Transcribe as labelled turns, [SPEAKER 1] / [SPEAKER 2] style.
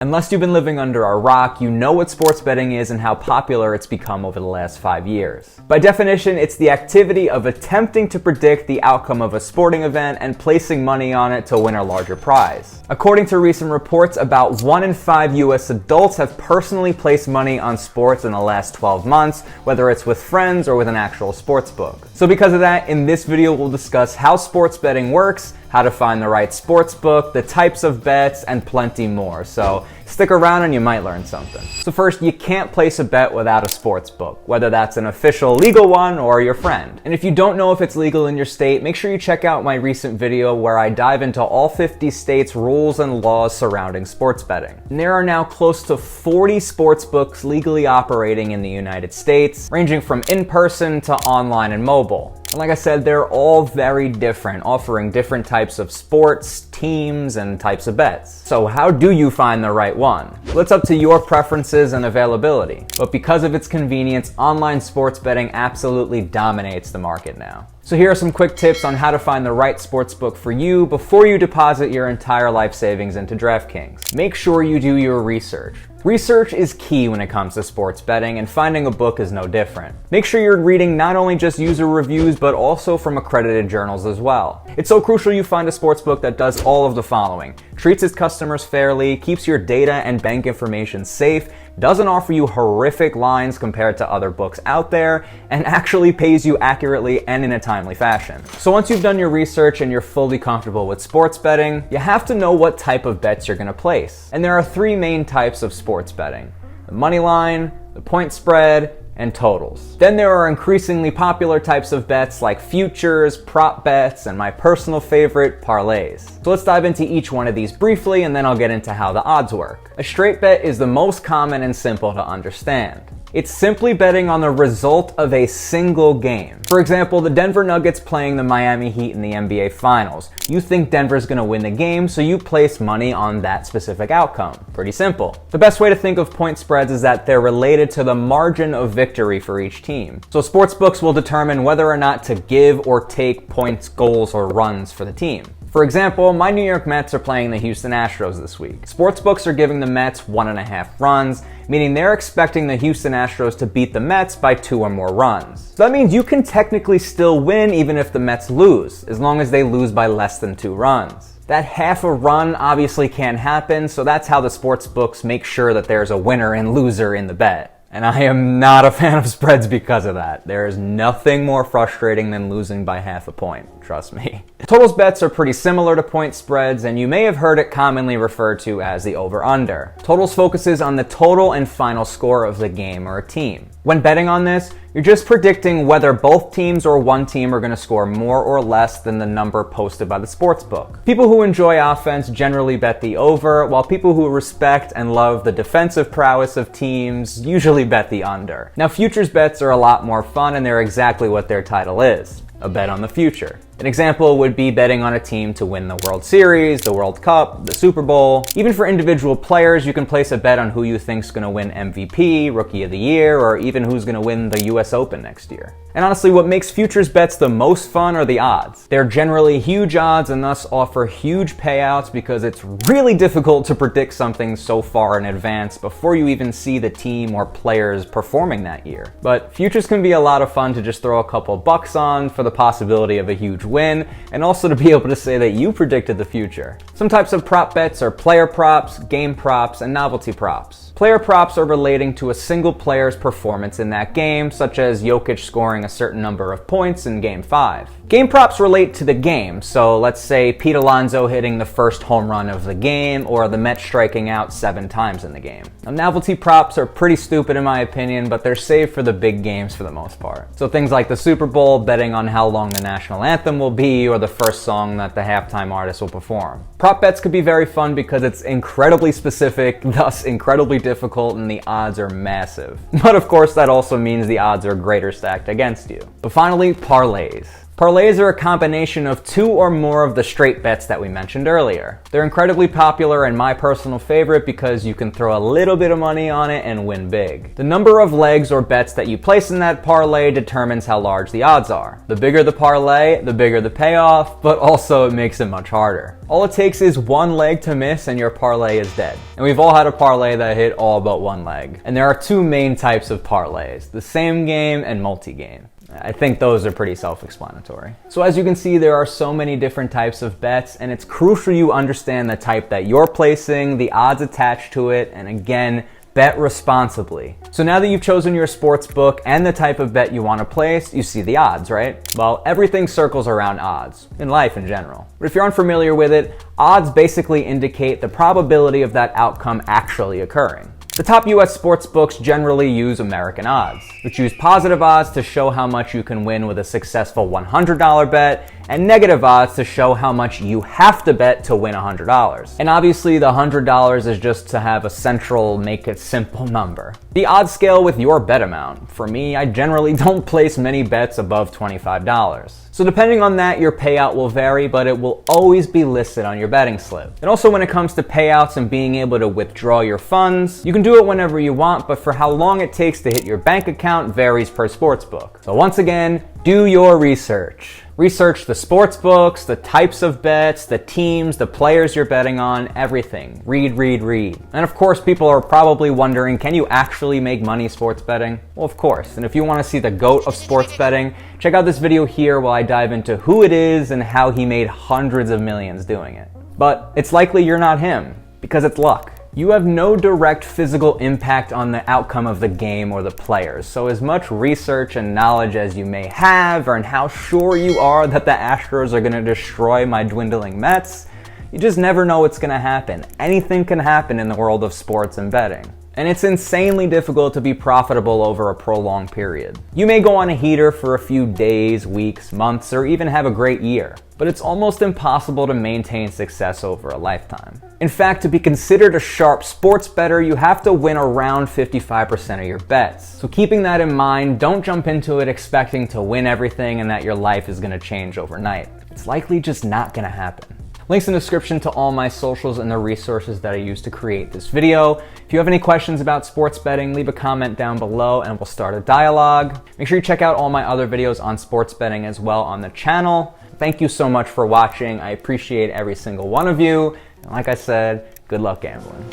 [SPEAKER 1] Unless you've been living under a rock, you know what sports betting is and how popular it's become over the last 5 years. By definition, it's the activity of attempting to predict the outcome of a sporting event and placing money on it to win a larger prize. According to recent reports, about 1 in 5 US adults have personally placed money on sports in the last 12 months, whether it's with friends or with an actual sports book. So because of that, in this video we'll discuss how sports betting works, how to find the right sports book, the types of bets, and plenty more. So stick around and you might learn something. So first, you can't place a bet without a sports book, whether that's an official legal one or your friend. And if you don't know if it's legal in your state, make sure you check out my recent video where I dive into all 50 states' rules and laws surrounding sports betting. And there are now close to 40 sports books legally operating in the United States, ranging from in-person to online and mobile. And like I said, they're all very different, offering different types of sports, teams, and types of bets. So how do you find the right one? Well, it's up to your preferences and availability. But because of its convenience, online sports betting absolutely dominates the market now. So here are some quick tips on how to find the right sportsbook for you before you deposit your entire life savings into DraftKings. Make sure you do your research. Research is key when it comes to sports betting, and finding a book is no different. Make sure you're reading not only just user reviews, but also from accredited journals as well. It's so crucial you find a sportsbook that does all of the following: treats its customers fairly, keeps your data and bank information safe, doesn't offer you horrific lines compared to other books out there, and actually pays you accurately and in a timely fashion. So once you've done your research and you're fully comfortable with sports betting, you have to know what type of bets you're going to place. And there are 3 main types of sports betting: the money line, the point spread, and totals. Then there are increasingly popular types of bets like futures, prop bets, and my personal favorite, parlays. So let's dive into each one of these briefly, and then I'll get into how the odds work. A straight bet is the most common and simple to understand. It's simply betting on the result of a single game. For example, the Denver Nuggets playing the Miami Heat in the NBA Finals. You think Denver's gonna win the game, so you place money on that specific outcome. Pretty simple. The best way to think of point spreads is that they're related to the margin of victory for each team. So sportsbooks will determine whether or not to give or take points, goals, or runs for the team. For example, my New York Mets are playing the Houston Astros this week. Sportsbooks are giving the Mets 1.5 runs, meaning they're expecting the Houston Astros to beat the Mets by 2 or more runs. So that means you can technically still win even if the Mets lose, as long as they lose by less than 2 runs. That half a run obviously can't happen, so that's how the sportsbooks make sure that there's a winner and loser in the bet. And I am not a fan of spreads because of that. There is nothing more frustrating than losing by half a point, trust me. Totals bets are pretty similar to point spreads, and you may have heard it commonly referred to as the over-under. Totals focuses on the total and final score of the game or a team. When betting on this, you're just predicting whether both teams or one team are going to score more or less than the number posted by the sportsbook. People who enjoy offense generally bet the over, while people who respect and love the defensive prowess of teams usually bet the under. Now, futures bets are a lot more fun, and they're exactly what their title is: a bet on the future. An example would be betting on a team to win the World Series, the World Cup, the Super Bowl. Even for individual players, you can place a bet on who you think's going to win MVP, Rookie of the Year, or even who's going to win the US Open next year. And honestly, what makes futures bets the most fun are the odds. They're generally huge odds and thus offer huge payouts because it's really difficult to predict something so far in advance before you even see the team or players performing that year. But futures can be a lot of fun to just throw a couple bucks on for the possibility of a huge win, and also to be able to say that you predicted the future. Some types of prop bets are player props, game props, and novelty props. Player props are relating to a single player's performance in that game, such as Jokic scoring a certain number of points in Game 5. Game props relate to the game, so let's say Pete Alonso hitting the first home run of the game, or the Mets striking out 7 times in the game. Now, novelty props are pretty stupid in my opinion, but they're saved for the big games for the most part. So things like the Super Bowl, betting on how long the national anthem will be, or the first song that the halftime artist will perform. Prop bets could be very fun because it's incredibly specific, thus incredibly difficult, and the odds are massive. But of course, that also means the odds are greater stacked against you. But finally, parlays. Parlays are a combination of 2 or more of the straight bets that we mentioned earlier. They're incredibly popular and my personal favorite because you can throw a little bit of money on it and win big. The number of legs or bets that you place in that parlay determines how large the odds are. The bigger the parlay, the bigger the payoff, but also it makes it much harder. All it takes is one leg to miss and your parlay is dead. And we've all had a parlay that hit all but one leg. And there are 2 main types of parlays, the same game and multi-game. I think those are pretty self-explanatory. So as you can see, there are so many different types of bets, and it's crucial you understand the type that you're placing, the odds attached to it, and again, bet responsibly. So now that you've chosen your sports book and the type of bet you want to place, you see the odds, right? Well, everything circles around odds, in life in general. But if you're unfamiliar with it, odds basically indicate the probability of that outcome actually occurring. The top US sports books generally use American odds, which use positive odds to show how much you can win with a successful $100 bet, and negative odds to show how much you have to bet to win $100. And obviously the $100 is just to have a central, make it simple number. The odds scale with your bet amount. For me, I generally don't place many bets above $25. So depending on that, your payout will vary, but it will always be listed on your betting slip. And also when it comes to payouts and being able to withdraw your funds, you can do it whenever you want, but for how long it takes to hit your bank account varies per sportsbook. So once again, do your research. Research the sports books, the types of bets, the teams, the players you're betting on, everything. Read, read, read. And of course, people are probably wondering, can you actually make money sports betting? Well, of course. And if you want to see the GOAT of sports betting, check out this video here while I dive into who it is and how he made hundreds of millions doing it. But it's likely you're not him, because it's luck. You have no direct physical impact on the outcome of the game or the players, so as much research and knowledge as you may have, and how sure you are that the Astros are going to destroy my dwindling Mets, you just never know what's going to happen. Anything can happen in the world of sports and betting. And it's insanely difficult to be profitable over a prolonged period. You may go on a heater for a few days, weeks, months, or even have a great year, but it's almost impossible to maintain success over a lifetime. In fact, to be considered a sharp sports bettor, you have to win around 55% of your bets. So keeping that in mind, don't jump into it expecting to win everything and that your life is going to change overnight. It's likely just not going to happen. Links in the description to all my socials and the resources that I used to create this video. If you have any questions about sports betting, leave a comment down below and we'll start a dialogue. Make sure you check out all my other videos on sports betting as well on the channel. Thank you so much for watching. I appreciate every single one of you. And like I said, good luck gambling.